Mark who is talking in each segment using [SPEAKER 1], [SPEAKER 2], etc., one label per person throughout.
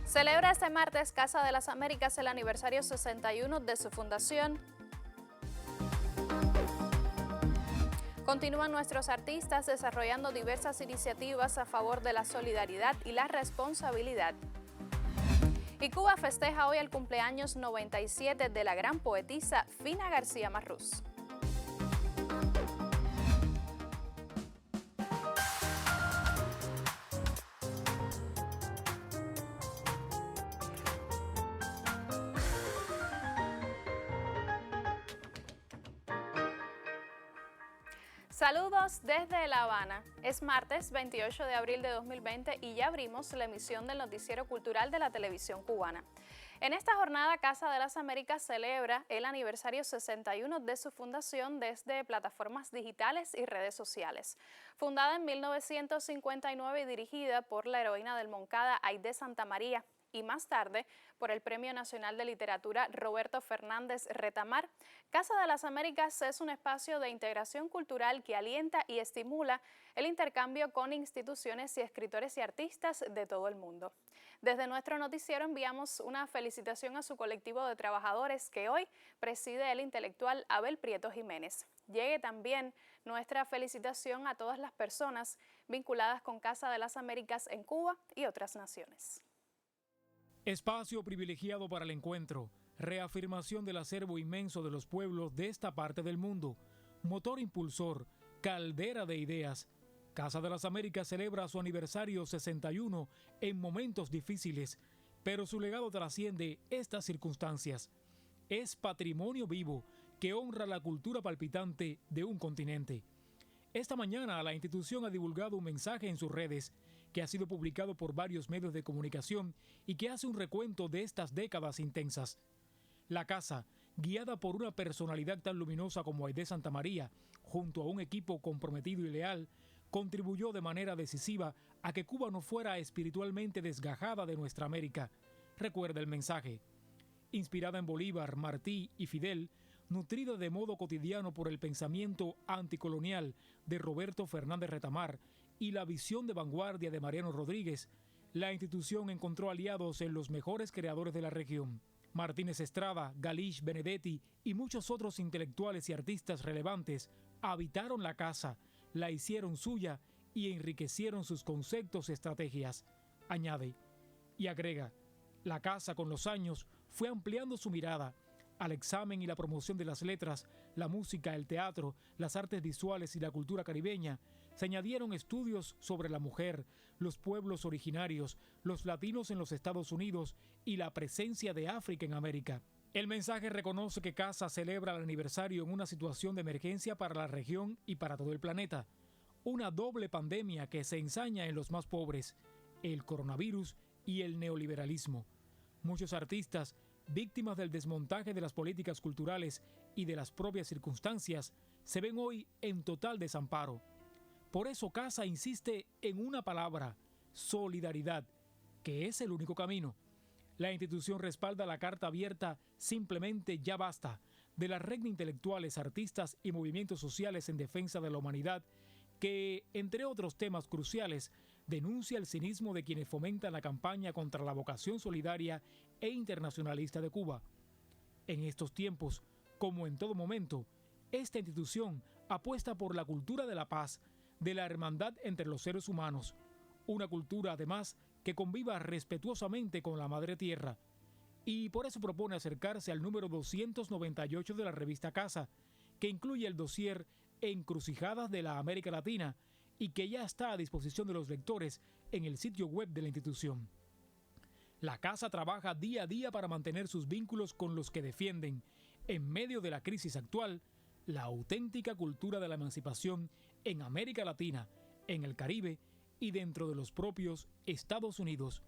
[SPEAKER 1] Celebra este martes Casa de las Américas el aniversario 61 de su fundación. Continúan nuestros artistas desarrollando diversas iniciativas a favor de la solidaridad y la responsabilidad. Y Cuba festeja hoy el cumpleaños 97 de la gran poetisa Fina García Marrús. Saludos desde La Habana. Es martes 28 de abril de 2020 y ya abrimos la emisión del noticiero cultural de la televisión cubana. En esta jornada, Casa de las Américas celebra el aniversario 61 de su fundación desde plataformas digitales y redes sociales. Fundada en 1959 y dirigida por la heroína del Moncada Aide Santamaría, y más tarde por el Premio Nacional de Literatura Roberto Fernández Retamar, Casa de las Américas es un espacio de integración cultural que alienta y estimula el intercambio con instituciones y escritores y artistas de todo el mundo. Desde nuestro noticiero enviamos una felicitación a su colectivo de trabajadores que hoy preside el intelectual Abel Prieto Jiménez. Llegue también nuestra felicitación a todas las personas vinculadas con Casa de las Américas en Cuba y otras naciones.
[SPEAKER 2] Espacio privilegiado para el encuentro, reafirmación del acervo inmenso de los pueblos de esta parte del mundo, motor impulsor, caldera de ideas. Casa de las Américas celebra su aniversario 61 en momentos difíciles, pero su legado trasciende estas circunstancias. Es patrimonio vivo que honra la cultura palpitante de un continente. Esta mañana la institución ha divulgado un mensaje en sus redes que ha sido publicado por varios medios de comunicación y que hace un recuento de estas décadas intensas. La casa, guiada por una personalidad tan luminosa como Aide Santamaría, junto a un equipo comprometido y leal, contribuyó de manera decisiva a que Cuba no fuera espiritualmente desgajada de nuestra América. Recuerda el mensaje. Inspirada en Bolívar, Martí y Fidel, nutrida de modo cotidiano por el pensamiento anticolonial de Roberto Fernández Retamar y la visión de vanguardia de Mariano Rodríguez, la institución encontró aliados en los mejores creadores de la región. Martínez Estrada, Galich Benedetti y muchos otros intelectuales y artistas relevantes habitaron la casa, la hicieron suya y enriquecieron sus conceptos y estrategias. Añade y agrega, la casa con los años fue ampliando su mirada al examen y la promoción de las letras, la música, el teatro, las artes visuales y la cultura caribeña. Se añadieron estudios sobre la mujer, los pueblos originarios, los latinos en los Estados Unidos y la presencia de África en América. El mensaje reconoce que Casa celebra el aniversario en una situación de emergencia para la región y para todo el planeta. Una doble pandemia que se ensaña en los más pobres, el coronavirus y el neoliberalismo. Muchos artistas, víctimas del desmontaje de las políticas culturales y de las propias circunstancias, se ven hoy en total desamparo. Por eso Casa insiste en una palabra, solidaridad, que es el único camino. La institución respalda la carta abierta Simplemente ya basta, de la red de intelectuales, artistas y movimientos sociales en defensa de la humanidad, que, entre otros temas cruciales, denuncia el cinismo de quienes fomentan la campaña contra la vocación solidaria e internacionalista de Cuba. En estos tiempos, como en todo momento, esta institución apuesta por la cultura de la paz, de la hermandad entre los seres humanos, una cultura además que conviva respetuosamente con la Madre Tierra, y por eso propone acercarse al número 298 de la revista Casa, que incluye el dossier Encrucijadas de la América Latina y que ya está a disposición de los lectores en el sitio web de la institución. La Casa trabaja día a día para mantener sus vínculos con los que defienden, en medio de la crisis actual, la auténtica cultura de la emancipación en América Latina, en el Caribe y dentro de los propios Estados Unidos.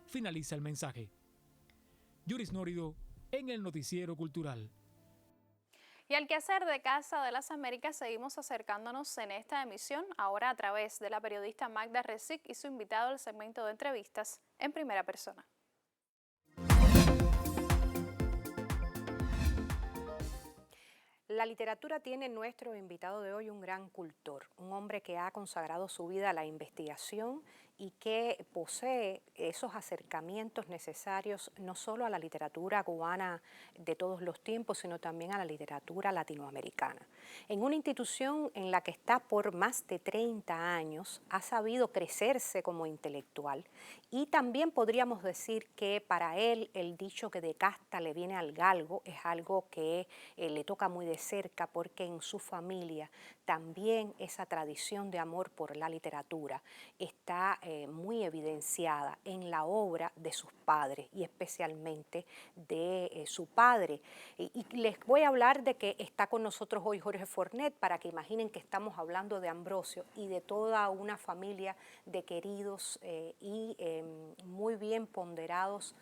[SPEAKER 2] Finaliza el mensaje. Yuris Nórido en el Noticiero Cultural.
[SPEAKER 1] Y al quehacer de Casa de las Américas seguimos acercándonos en esta emisión, ahora a través de la periodista Magda Resic y su invitado al segmento de entrevistas en primera persona.
[SPEAKER 3] La literatura tiene en nuestro invitado de hoy un gran cultor, un hombre que ha consagrado su vida a la investigación y que posee esos acercamientos necesarios no solo a la literatura cubana de todos los tiempos, sino también a la literatura latinoamericana. En una institución en la que está por más de 30 años, ha sabido crecerse como intelectual y también podríamos decir que para él el dicho que de casta le viene al galgo es algo que le toca muy de cerca, porque en su familia también esa tradición de amor por la literatura está muy evidenciada en la obra de sus padres y especialmente de su padre. Y les voy a hablar de que está con nosotros hoy Jorge Fornet para que imaginen que estamos hablando de Ambrosio y de toda una familia de queridos y muy bien ponderados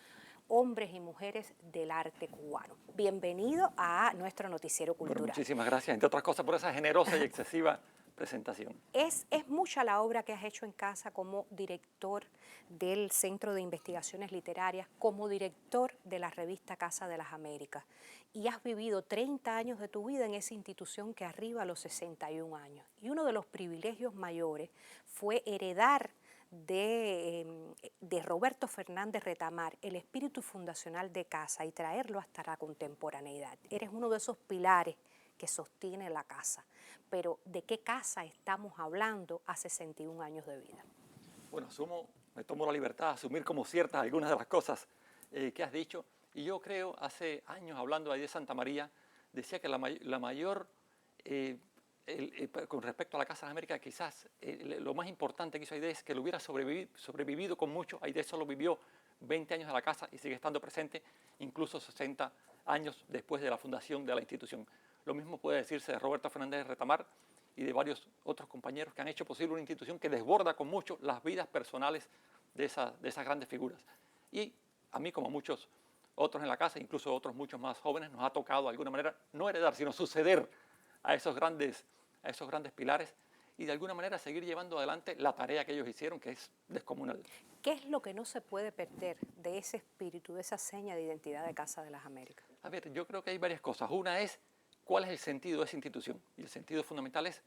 [SPEAKER 3] hombres y mujeres del arte cubano. Bienvenido a nuestro noticiero cultural.
[SPEAKER 4] Bueno, muchísimas gracias, entre otras cosas, por esa generosa y excesiva presentación.
[SPEAKER 3] Es mucha la obra que has hecho en casa como director del Centro de Investigaciones Literarias, como director de la revista Casa de las Américas, y has vivido 30 años de tu vida en esa institución que arriba a los 61 años. Y uno de los privilegios mayores fue heredar de Roberto Fernández Retamar el espíritu fundacional de Casa y traerlo hasta la contemporaneidad. Eres uno de esos pilares que sostiene la casa. Pero ¿de qué casa estamos hablando a 61 años de vida?
[SPEAKER 4] Bueno, me tomo la libertad de asumir como ciertas algunas de las cosas que has dicho. Y yo creo, hace años, hablando ahí de Santa María, decía que la mayor, con respecto a la Casa de las Américas, quizás lo más importante que hizo Aidez es que lo hubiera sobrevivido con mucho. Aidez solo vivió 20 años de la casa y sigue estando presente, incluso 60 años después de la fundación de la institución. Lo mismo puede decirse de Roberto Fernández Retamar y de varios otros compañeros que han hecho posible una institución que desborda con mucho las vidas personales de esas grandes figuras. Y a mí, como a muchos otros en la casa, incluso otros muchos más jóvenes, nos ha tocado de alguna manera no heredar, sino suceder a esos grandes pilares y de alguna manera seguir llevando adelante la tarea que ellos hicieron, que es descomunal.
[SPEAKER 3] ¿Qué es lo que no se puede perder de ese espíritu, de esa seña de identidad de Casa de las Américas?
[SPEAKER 4] A ver, yo creo que hay varias cosas. Una es cuál es el sentido de esa institución. Y el sentido fundamental es,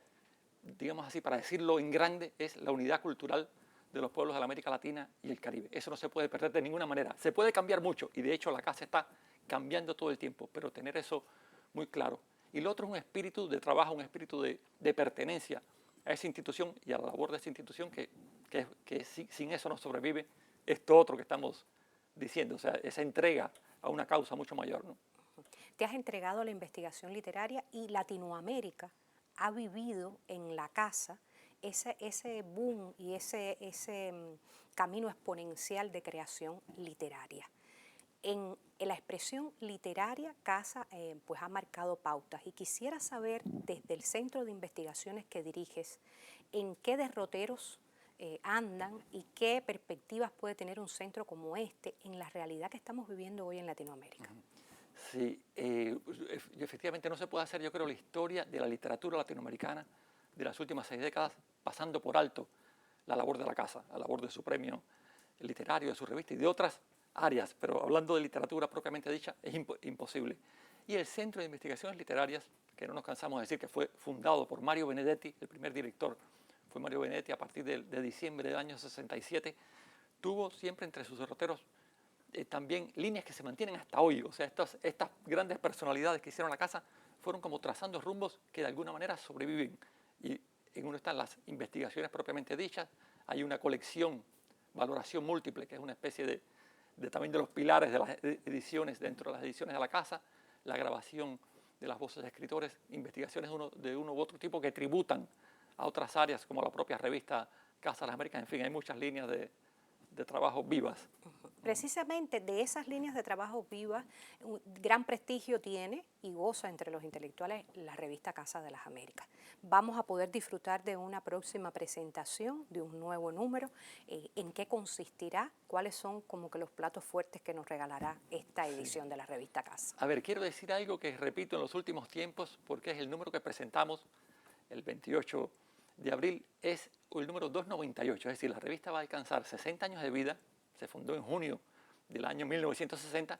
[SPEAKER 4] digamos así, para decirlo en grande, es la unidad cultural de los pueblos de la América Latina y el Caribe. Eso no se puede perder de ninguna manera. Se puede cambiar mucho y de hecho la casa está cambiando todo el tiempo, pero tener eso muy claro. Y lo otro es un espíritu de trabajo, un espíritu de pertenencia a esa institución y a la labor de esa institución que sin eso no sobrevive esto otro que estamos diciendo, o sea, esa entrega a una causa mucho mayor, ¿no?
[SPEAKER 3] Te has entregado a la investigación literaria y Latinoamérica ha vivido en la casa ese boom y ese camino exponencial de creación literaria. En la expresión literaria, Casa pues ha marcado pautas y quisiera saber desde el Centro de Investigaciones que diriges, en qué derroteros andan y qué perspectivas puede tener un centro como este en la realidad que estamos viviendo hoy en Latinoamérica.
[SPEAKER 4] Sí, efectivamente no se puede hacer, yo creo, la historia de la literatura latinoamericana de las últimas 6 décadas pasando por alto la labor de la casa, la labor de su premio literario, de su revista y de otras áreas, pero hablando de literatura propiamente dicha, es imposible. Y el Centro de Investigaciones Literarias, que no nos cansamos de decir que fue fundado por Mario Benedetti, el primer director fue Mario Benedetti a partir de diciembre del año 67, tuvo siempre entre sus derroteros también líneas que se mantienen hasta hoy. O sea, estas grandes personalidades que hicieron la casa fueron como trazando rumbos que de alguna manera sobreviven. Y en uno están las investigaciones propiamente dichas, hay una colección, valoración múltiple, que es una especie también de los pilares de las ediciones, dentro de las ediciones de la casa, la grabación de las voces de escritores, investigaciones de uno u otro tipo que tributan a otras áreas como la propia revista Casa de las Américas. En fin, hay muchas líneas de trabajo vivas.
[SPEAKER 3] Precisamente de esas líneas de trabajo vivas, un gran prestigio tiene y goza entre los intelectuales la revista Casa de las Américas. Vamos a poder disfrutar de una próxima presentación, de un nuevo número. ¿En qué consistirá? ¿Cuáles son como que los platos fuertes que nos regalará esta edición de la revista Casa?
[SPEAKER 4] A ver, quiero decir algo que repito en los últimos tiempos, porque es el número que presentamos el 28 de abril, es el número 298, es decir, la revista va a alcanzar 60 años de vida. Se fundó en junio del año 1960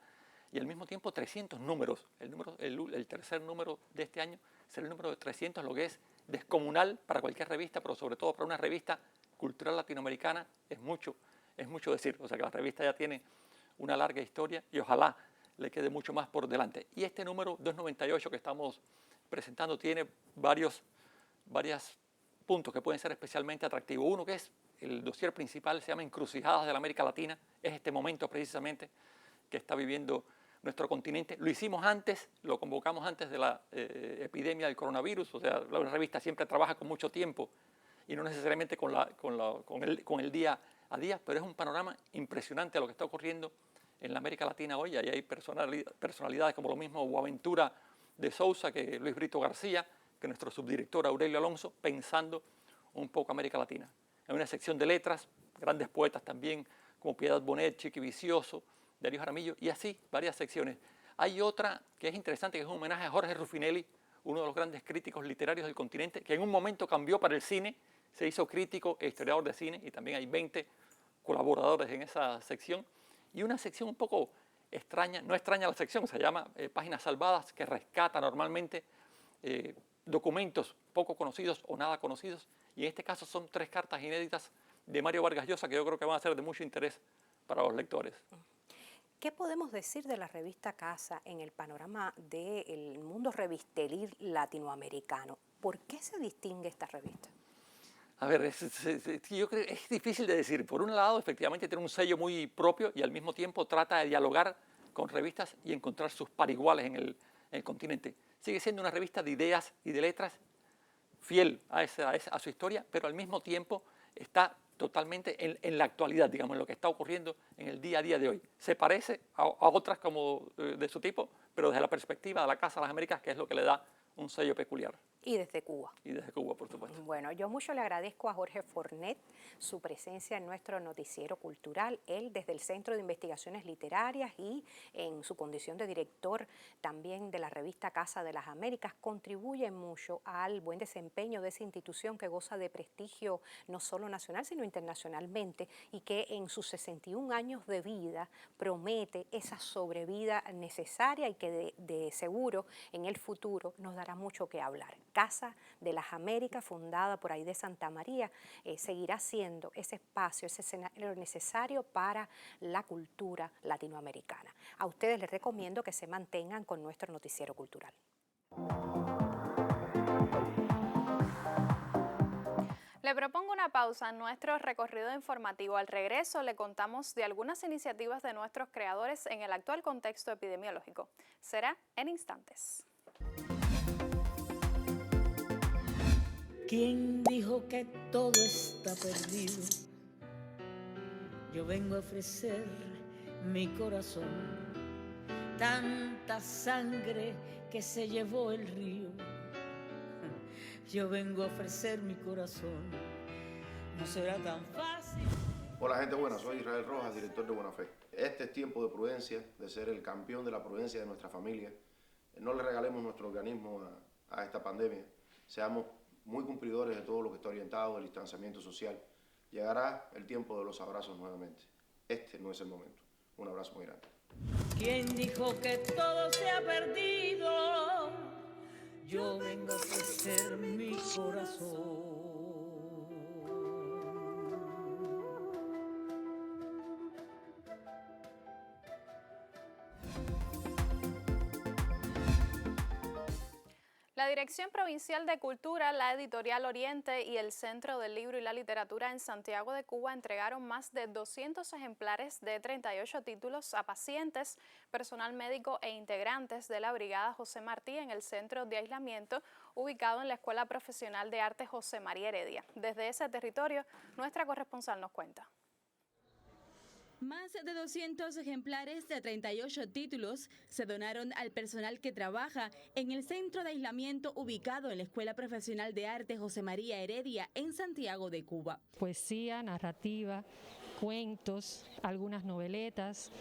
[SPEAKER 4] y al mismo tiempo 300 números. El tercer número de este año será el número de 300, lo que es descomunal para cualquier revista, pero sobre todo para una revista cultural latinoamericana es mucho decir. O sea que la revista ya tiene una larga historia y ojalá le quede mucho más por delante. Y este número 298 que estamos presentando tiene varios puntos que pueden ser especialmente atractivos. Uno que es el dossier principal, se llama Encrucijadas de la América Latina. Es este momento precisamente que está viviendo nuestro continente. Lo hicimos antes, lo convocamos antes de la epidemia del coronavirus. O sea, la revista siempre trabaja con mucho tiempo y no necesariamente con el día a día, pero es un panorama impresionante a lo que está ocurriendo en la América Latina hoy. Ahí hay personalidades como lo mismo Boaventura de Sousa, que Luis Brito García, que nuestro subdirector Aurelio Alonso, pensando un poco América Latina. Hay una sección de letras, grandes poetas también, como Piedad Bonet, Chiqui Vicioso, Darío Jaramillo, y así varias secciones. Hay otra que es interesante, que es un homenaje a Jorge Ruffinelli, uno de los grandes críticos literarios del continente, que en un momento cambió para el cine, se hizo crítico e historiador de cine, y también hay 20 colaboradores en esa sección. Y una sección un poco extraña, no extraña la sección, se llama Páginas Salvadas, que rescata normalmente documentos poco conocidos o nada conocidos, y en este caso son 3 cartas inéditas de Mario Vargas Llosa que yo creo que van a ser de mucho interés para los lectores.
[SPEAKER 3] ¿Qué podemos decir de la revista Casa en el panorama del mundo revistelil latinoamericano? ¿Por qué se distingue esta revista?
[SPEAKER 4] A ver, yo creo que es difícil de decir. Por un lado, efectivamente tiene un sello muy propio y al mismo tiempo trata de dialogar con revistas y encontrar sus pariguales en el continente. Sigue siendo una revista de ideas y de letras fiel a su historia, pero al mismo tiempo está totalmente en la actualidad, digamos, en lo que está ocurriendo en el día a día de hoy. Se parece a otras como de su tipo, pero desde la perspectiva de la Casa de las Américas, que es lo que le da un sello peculiar.
[SPEAKER 3] Y desde Cuba.
[SPEAKER 4] Y desde Cuba, por supuesto.
[SPEAKER 3] Bueno, yo mucho le agradezco a Jorge Fornet su presencia en nuestro noticiero cultural. Él desde el Centro de Investigaciones Literarias y en su condición de director también de la revista Casa de las Américas contribuye mucho al buen desempeño de esa institución que goza de prestigio no solo nacional sino internacionalmente y que en sus 61 años de vida promete esa sobrevida necesaria y que de seguro en el futuro nos dará mucho que hablar. Casa de las Américas, fundada por Aide Santa María, seguirá siendo ese espacio, ese escenario necesario para la cultura latinoamericana. A ustedes les recomiendo que se mantengan con nuestro noticiero cultural.
[SPEAKER 1] Le propongo una pausa en nuestro recorrido informativo. Al regreso le contamos de algunas iniciativas de nuestros creadores en el actual contexto epidemiológico. Será en instantes.
[SPEAKER 5] ¿Quién dijo que todo está perdido? Yo vengo a ofrecer mi corazón, tanta sangre que se llevó el río. Yo vengo a ofrecer mi corazón, no será tan fácil.
[SPEAKER 6] Hola gente buena, soy Israel Rojas, director de Buena Fe. Este es tiempo de prudencia, de ser el campeón de la prudencia de nuestra familia. No le regalemos nuestro organismo a esta pandemia. Seamos muy cumplidores de todo lo que está orientado al distanciamiento social. Llegará el tiempo de los abrazos nuevamente. Este no es el momento. Un abrazo muy grande.
[SPEAKER 5] ¿Quién dijo que todo se ha perdido? Yo vengo a ofrecer mi corazón.
[SPEAKER 1] La Dirección Provincial de Cultura, la Editorial Oriente y el Centro del Libro y la Literatura en Santiago de Cuba entregaron más de 200 ejemplares de 38 títulos a pacientes, personal médico e integrantes de la Brigada José Martí en el Centro de Aislamiento ubicado en la Escuela Profesional de Arte José María Heredia. Desde ese territorio, nuestra corresponsal nos cuenta.
[SPEAKER 7] Más de 200 ejemplares de 38 títulos se donaron al personal que trabaja en el centro de aislamiento ubicado en la Escuela Profesional de Arte José María Heredia en Santiago de Cuba.
[SPEAKER 8] Poesía, narrativa, cuentos, algunas noveletas,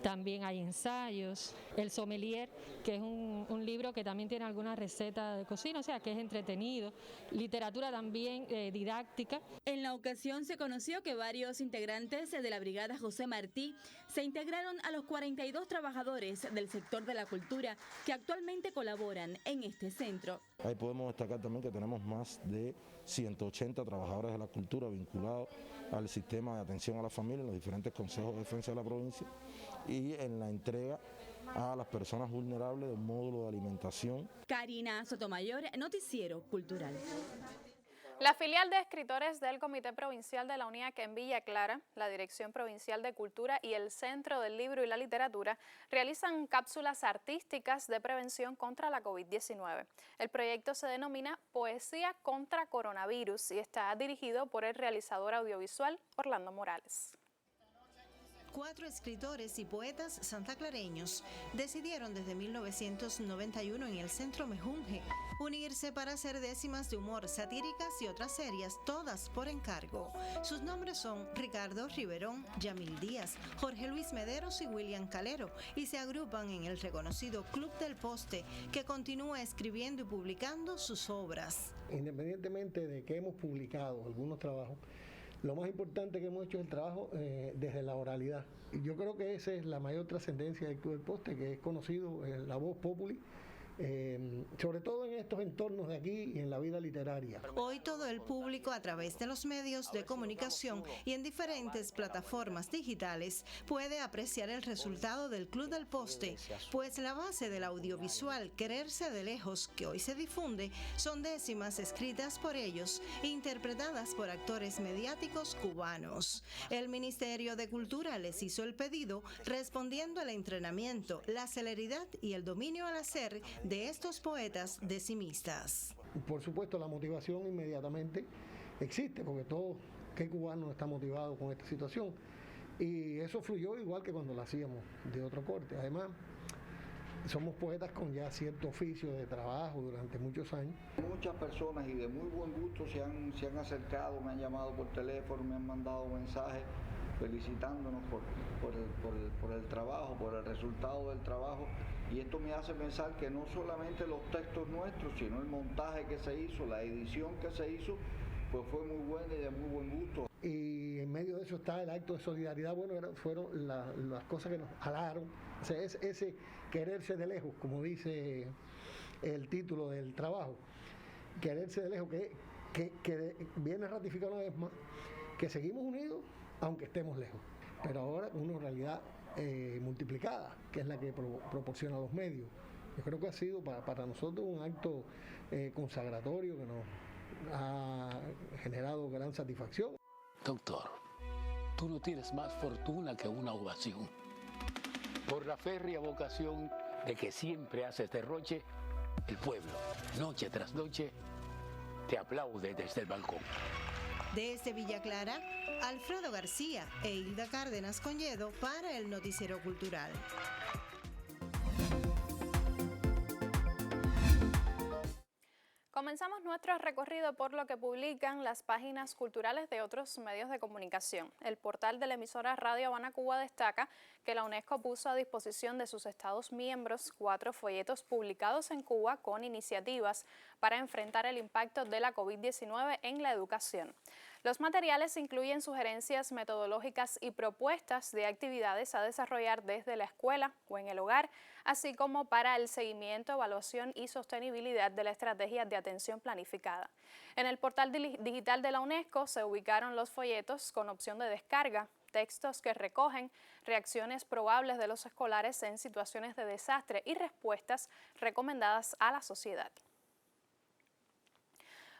[SPEAKER 8] también hay ensayos, El Sommelier, que es un libro que también tiene algunas recetas de cocina, o sea que es entretenido, literatura también didáctica.
[SPEAKER 7] En la ocasión se conoció que varios integrantes de la Brigada José Martí se integraron a los 42 trabajadores del sector de la cultura que actualmente colaboran en este centro.
[SPEAKER 9] Ahí podemos destacar también que tenemos más de 180 trabajadores de la cultura vinculados al sistema de atención a la familia en los diferentes consejos de defensa de la provincia y en la entrega a las personas vulnerables de un módulo de alimentación.
[SPEAKER 7] Karina Sotomayor, Noticiero Cultural.
[SPEAKER 1] La filial de escritores del Comité Provincial de la UNIAC en Villa Clara, la Dirección Provincial de Cultura y el Centro del Libro y la Literatura realizan cápsulas artísticas de prevención contra la COVID-19. El proyecto se denomina Poesía contra Coronavirus y está dirigido por el realizador audiovisual Orlando Morales.
[SPEAKER 10] 4 escritores y poetas santaclareños decidieron desde 1991 en el Centro Mejunje unirse para hacer décimas de humor, satíricas y otras serias, todas por encargo. Sus nombres son Ricardo Riverón, Yamil Díaz, Jorge Luis Mederos y William Calero, y se agrupan en el reconocido Club del Poste, que continúa escribiendo y publicando sus obras.
[SPEAKER 11] Independientemente de que hemos publicado algunos trabajos, lo más importante que hemos hecho es el trabajo desde la oralidad. Y yo creo que esa es la mayor trascendencia del Club del Poste, que es conocido en la voz populi, sobre todo en estos entornos de aquí y en la vida literaria.
[SPEAKER 10] Hoy todo el público a través de los medios de comunicación y en diferentes plataformas digitales puede apreciar el resultado del Club del Poste, pues la base del audiovisual Quererse de Lejos, que hoy se difunde, son décimas escritas por ellos e interpretadas por actores mediáticos cubanos. El Ministerio de Cultura les hizo el pedido respondiendo al entrenamiento, la celeridad y el dominio al hacer de estos poetas decimistas.
[SPEAKER 11] Por supuesto, la motivación inmediatamente existe, porque qué cubano está motivado con esta situación. Y eso fluyó igual que cuando lo hacíamos de otro corte. Además, somos poetas con ya cierto oficio de trabajo durante muchos años.
[SPEAKER 12] Muchas personas y de muy buen gusto se han acercado, me han llamado por teléfono, me han mandado mensajes felicitándonos por el trabajo, por el resultado del trabajo. Y esto me hace pensar que no solamente los textos nuestros, sino el montaje que se hizo, la edición que se hizo, pues fue muy buena y de muy buen gusto.
[SPEAKER 11] Y en medio de eso está el acto de solidaridad. Bueno, fueron las cosas que nos halaron. O sea, ese quererse de lejos, como dice el título del trabajo, quererse de lejos, que viene a ratificar una vez más que seguimos unidos aunque estemos lejos, pero ahora con una realidad multiplicada, que es la que proporciona los medios. Yo creo que ha sido para nosotros un acto consagratorio que nos ha generado gran satisfacción.
[SPEAKER 13] Doctor, tú no tienes más fortuna que una ovación. Por la férrea vocación de que siempre haces derroche, el pueblo, noche tras noche, te aplaude desde el balcón.
[SPEAKER 10] Desde Villa Clara, Alfredo García e Hilda Cárdenas Conyedo para el Noticiero Cultural.
[SPEAKER 1] Comenzamos nuestro recorrido por lo que publican las páginas culturales de otros medios de comunicación. El portal de la emisora Radio Habana Cuba destaca que la UNESCO puso a disposición de sus Estados miembros 4 folletos publicados en Cuba con iniciativas para enfrentar el impacto de la COVID-19 en la educación. Los materiales incluyen sugerencias metodológicas y propuestas de actividades a desarrollar desde la escuela o en el hogar, así como para el seguimiento, evaluación y sostenibilidad de la estrategia de atención planificada. En el portal digital de la UNESCO se ubicaron los folletos con opción de descarga, textos que recogen reacciones probables de los escolares en situaciones de desastre y respuestas recomendadas a la sociedad.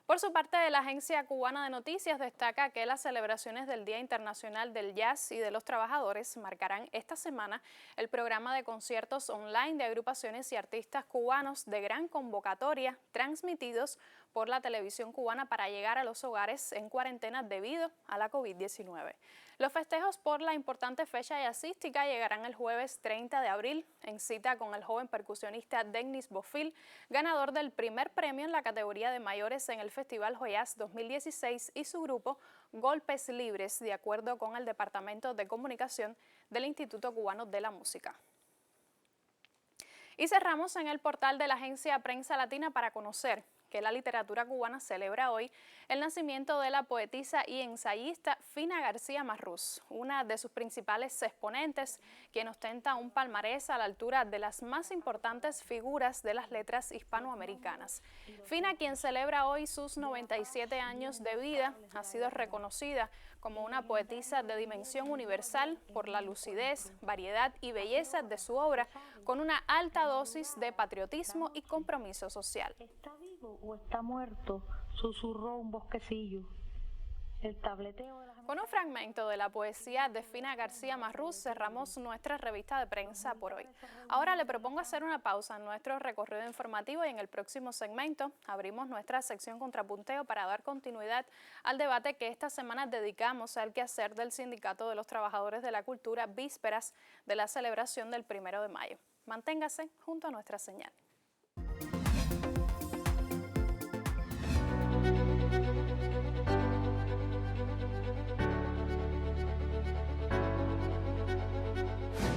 [SPEAKER 1] Por su parte, la Agencia Cubana de Noticias destaca que las celebraciones del Día Internacional del Jazz y de los Trabajadores marcarán esta semana el programa de conciertos online de agrupaciones y artistas cubanos de gran convocatoria transmitidos por la televisión cubana para llegar a los hogares en cuarentena debido a la COVID-19. Los festejos por la importante fecha jazzística llegarán el jueves 30 de abril en cita con el joven percusionista Dennis Bofil, ganador del primer premio en la categoría de mayores en el Festival Joyaz 2016 y su grupo Golpes Libres, de acuerdo con el Departamento de Comunicación del Instituto Cubano de la Música. Y cerramos en el portal de la agencia Prensa Latina para conocer que la literatura cubana celebra hoy el nacimiento de la poetisa y ensayista Fina García Marrús, una de sus principales exponentes, quien ostenta un palmarés a la altura de las más importantes figuras de las letras hispanoamericanas. Fina, quien celebra hoy sus 97 años de vida, ha sido reconocida como una poetisa de dimensión universal por la lucidez, variedad y belleza de su obra, con una alta dosis de patriotismo y compromiso social.
[SPEAKER 14] ¿Está vivo o está muerto?, susurró un bosquecillo. El tableteo de las...
[SPEAKER 1] Con un fragmento de la poesía de Fina García Marrús cerramos nuestra revista de prensa por hoy. Ahora le propongo hacer una pausa en nuestro recorrido informativo y en el próximo segmento abrimos nuestra sección Contrapunteo para dar continuidad al debate que esta semana dedicamos al quehacer del Sindicato de los Trabajadores de la Cultura, vísperas de la celebración del 1 de mayo. Manténgase junto a nuestra señal.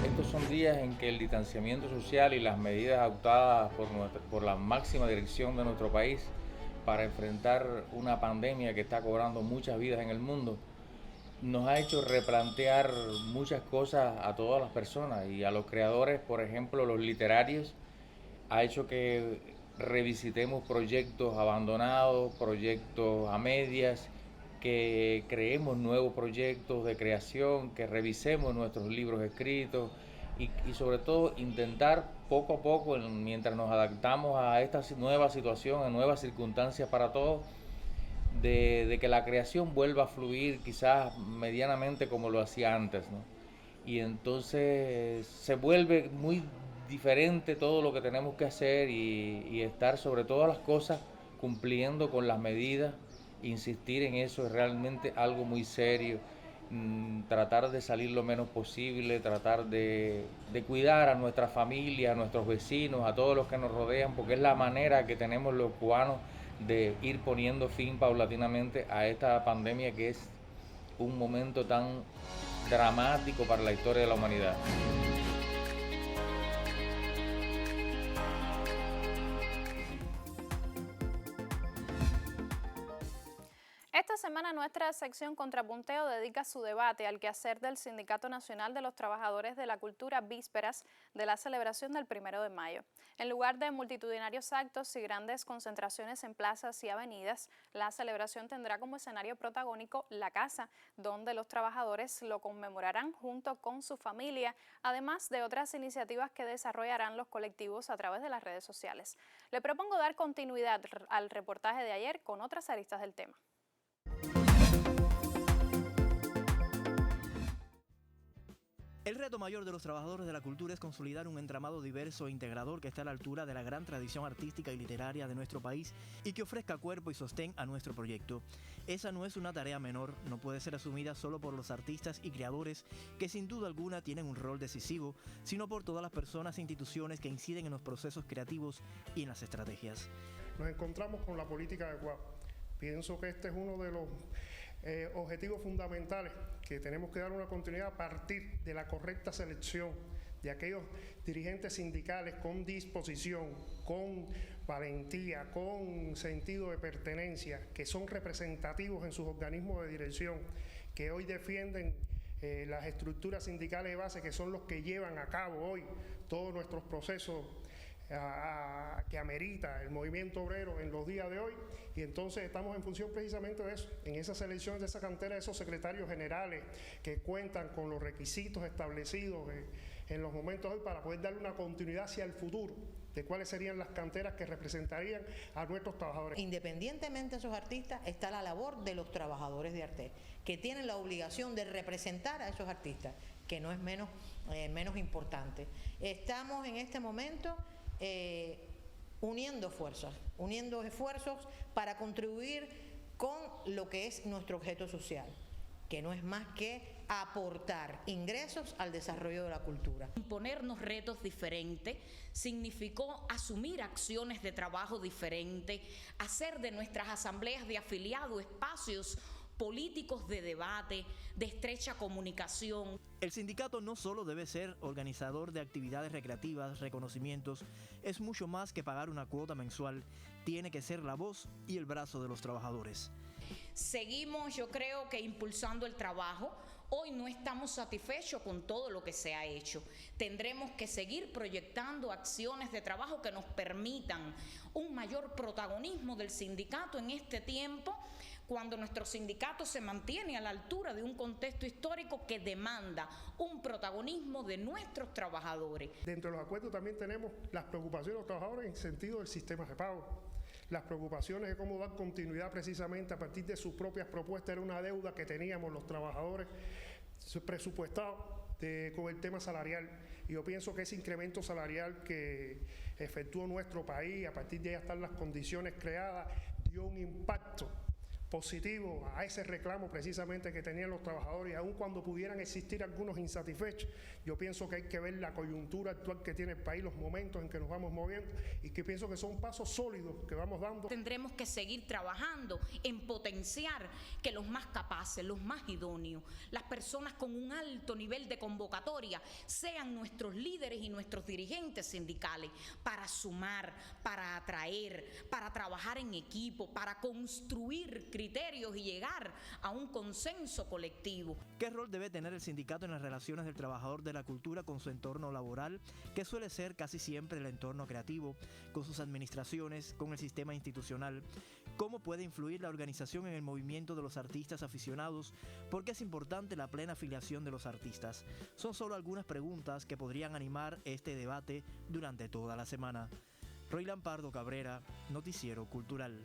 [SPEAKER 15] Estos son días en que el distanciamiento social y las medidas adoptadas por la máxima dirección de nuestro país para enfrentar una pandemia que está cobrando muchas vidas en el mundo, nos ha hecho replantear muchas cosas a todas las personas y a los creadores, por ejemplo, los literarios, ha hecho que revisitemos proyectos abandonados, proyectos a medias, que creemos nuevos proyectos de creación, que revisemos nuestros libros escritos y sobre todo intentar poco a poco, mientras nos adaptamos a esta nueva situación, a nuevas circunstancias para todos, de que la creación vuelva a fluir quizás medianamente como lo hacía antes, ¿no? Y entonces se vuelve muy diferente todo lo que tenemos que hacer y estar sobre todas las cosas cumpliendo con las medidas. Insistir en eso es realmente algo muy serio, tratar de salir lo menos posible, tratar de cuidar a nuestra familia, a nuestros vecinos, a todos los que nos rodean, porque es la manera que tenemos los cubanos de ir poniendo fin paulatinamente a esta pandemia que es un momento tan dramático para la historia de la humanidad.
[SPEAKER 1] Esta semana nuestra sección Contrapunteo dedica su debate al quehacer del Sindicato Nacional de los Trabajadores de la Cultura, vísperas de la celebración del 1 de mayo. En lugar de multitudinarios actos y grandes concentraciones en plazas y avenidas, la celebración tendrá como escenario protagónico la casa, donde los trabajadores lo conmemorarán junto con su familia, además de otras iniciativas que desarrollarán los colectivos a través de las redes sociales. Le propongo dar continuidad al reportaje de ayer con otras aristas del tema.
[SPEAKER 16] El reto mayor de los trabajadores de la cultura es consolidar un entramado diverso e integrador que esté a la altura de la gran tradición artística y literaria de nuestro país y que ofrezca cuerpo y sostén a nuestro proyecto. Esa no es una tarea menor, no puede ser asumida solo por los artistas y creadores que sin duda alguna tienen un rol decisivo, sino por todas las personas e instituciones que inciden en los procesos creativos y en las estrategias.
[SPEAKER 17] Nos encontramos con la política de Guap. Pienso que este es uno de los objetivos fundamentales que tenemos que dar una continuidad a partir de la correcta selección de aquellos dirigentes sindicales con disposición, con valentía, con sentido de pertenencia, que son representativos en sus organismos de dirección, que hoy defienden las estructuras sindicales de base, que son los que llevan a cabo hoy todos nuestros procesos que amerita el movimiento obrero en los días de hoy, y entonces estamos en función precisamente de eso, en esa selección de esa cantera de esos secretarios generales que cuentan con los requisitos establecidos en los momentos de hoy para poder darle una continuidad hacia el futuro de cuáles serían las canteras que representarían a nuestros trabajadores.
[SPEAKER 18] Independientemente de esos artistas, está la labor de los trabajadores de arte, que tienen la obligación de representar a esos artistas, que no es menos importante. Estamos en este momento uniendo esfuerzos para contribuir con lo que es nuestro objeto social, que no es más que aportar ingresos al desarrollo de la cultura.
[SPEAKER 5] Imponernos retos diferentes significó asumir acciones de trabajo diferentes, hacer de nuestras asambleas de afiliados espacios políticos de debate, de estrecha comunicación.
[SPEAKER 16] El sindicato no solo debe ser organizador de actividades recreativas, reconocimientos, es mucho más que pagar una cuota mensual, tiene que ser la voz y el brazo de los trabajadores.
[SPEAKER 5] Seguimos, yo creo que impulsando el trabajo. Hoy no estamos satisfechos con todo lo que se ha hecho. Tendremos que seguir proyectando acciones de trabajo que nos permitan un mayor protagonismo del sindicato en este tiempo, cuando nuestro sindicato se mantiene a la altura de un contexto histórico que demanda un protagonismo de nuestros trabajadores.
[SPEAKER 17] Dentro de los acuerdos también tenemos las preocupaciones de los trabajadores en sentido del sistema de pago. Las preocupaciones de cómo dar continuidad precisamente a partir de sus propias propuestas. Era una deuda que teníamos los trabajadores presupuestados con el tema salarial. Y yo pienso que ese incremento salarial que efectuó nuestro país, a partir de ya estar las condiciones creadas, dio un impacto positivo a ese reclamo precisamente que tenían los trabajadores, y aun cuando pudieran existir algunos insatisfechos, yo pienso que hay que ver la coyuntura actual que tiene el país, los momentos en que nos vamos moviendo, y que pienso que son pasos sólidos que vamos dando.
[SPEAKER 5] Tendremos que seguir trabajando en potenciar que los más capaces, los más idóneos, las personas con un alto nivel de convocatoria sean nuestros líderes y nuestros dirigentes sindicales, para sumar, para atraer, para trabajar en equipo, para construir criterios y llegar a un consenso colectivo.
[SPEAKER 16] ¿Qué rol debe tener el sindicato en las relaciones del trabajador de la cultura con su entorno laboral, que suele ser casi siempre el entorno creativo, con sus administraciones, con el sistema institucional? ¿Cómo puede influir la organización en el movimiento de los artistas aficionados? ¿Por qué es importante la plena afiliación de los artistas? Son solo algunas preguntas que podrían animar este debate durante toda la semana. Roylan Pardo Cabrera, Noticiero Cultural.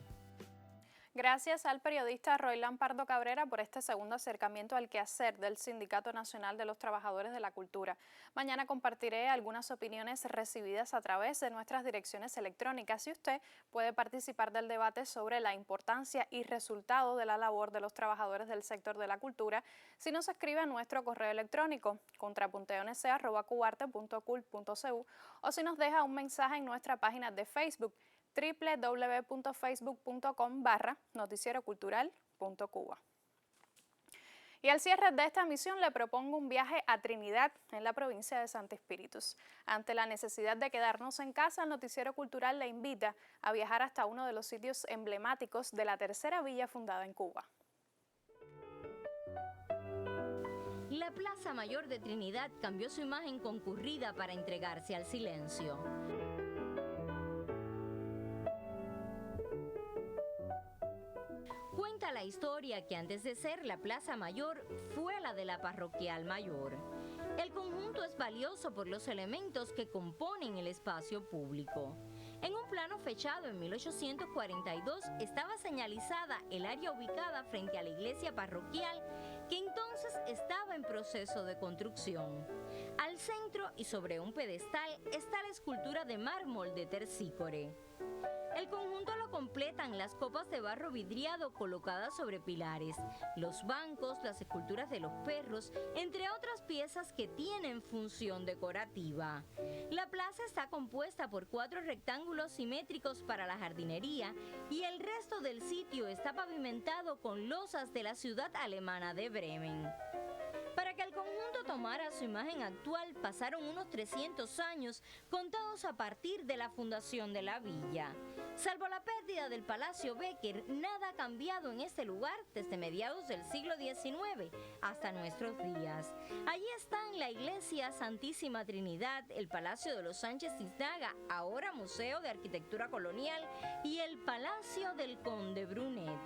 [SPEAKER 1] Gracias al periodista Roylan Pardo Cabrera por este segundo acercamiento al quehacer del Sindicato Nacional de los Trabajadores de la Cultura. Mañana compartiré algunas opiniones recibidas a través de nuestras direcciones electrónicas y usted puede participar del debate sobre la importancia y resultado de la labor de los trabajadores del sector de la cultura si nos escribe a nuestro correo electrónico contrapuntonc@cubarte.cul.cu o si nos deja un mensaje en nuestra página de Facebook www.facebook.com/noticierocultural.cuba. Y al cierre de esta emisión le propongo un viaje a Trinidad, en la provincia de Santo Espíritus. Ante la necesidad de quedarnos en casa, el Noticiero Cultural le invita a viajar hasta uno de los sitios emblemáticos de la tercera villa fundada en Cuba.
[SPEAKER 19] La Plaza Mayor de Trinidad cambió su imagen concurrida para entregarse al silencio. Cuenta la historia que antes de ser la Plaza Mayor fue la de la Parroquial Mayor. El conjunto es valioso por los elementos que componen el espacio público. En un plano fechado en 1842 estaba señalizada el área ubicada frente a la iglesia parroquial, que entonces estaba en proceso de construcción. Al centro y sobre un pedestal está la escultura de mármol de Terpsícore. El conjunto lo completan las copas de barro vidriado colocadas sobre pilares, los bancos, las esculturas de los perros, entre otras piezas que tienen función decorativa. La plaza está compuesta por 4 rectángulos simétricos para la jardinería y el resto del sitio está pavimentado con losas de la ciudad alemana de Bremen. Para que el conjunto tomara su imagen actual pasaron unos 300 años contados a partir de la fundación de la villa. Salvo la pérdida del Palacio Becker, nada ha cambiado en este lugar desde mediados del siglo XIX hasta nuestros días. Allí están la iglesia Santísima Trinidad, el Palacio de los Sánchez Tiznaga, ahora Museo de Arquitectura Colonial, y el Palacio del Conde Brunet.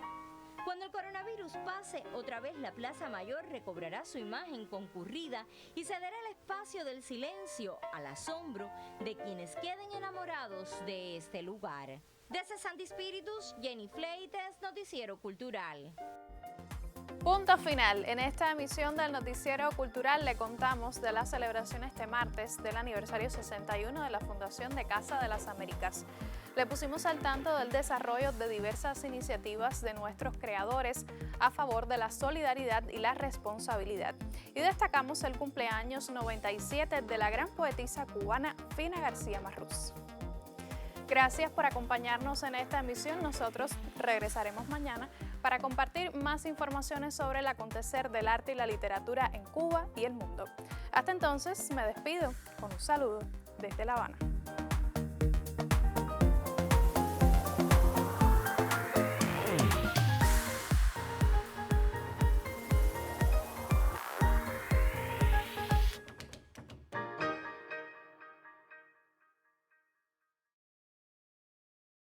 [SPEAKER 19] Cuando el coronavirus pase, otra vez la Plaza Mayor recobrará su imagen concurrida y cederá el espacio del silencio al asombro de quienes queden enamorados de este lugar. Desde Santo Espíritus, Jenny Fleites, Noticiero Cultural.
[SPEAKER 1] Punto final. En esta emisión del Noticiero Cultural le contamos de las celebraciones este martes del aniversario 61 de la Fundación de Casa de las Américas. Le pusimos al tanto del desarrollo de diversas iniciativas de nuestros creadores a favor de la solidaridad y la responsabilidad. Y destacamos el cumpleaños 97 de la gran poetisa cubana Fina García Marrús. Gracias por acompañarnos en esta emisión. Nosotros regresaremos mañana para compartir más informaciones sobre el acontecer del arte y la literatura en Cuba y el mundo. Hasta entonces, me despido con un saludo desde La Habana.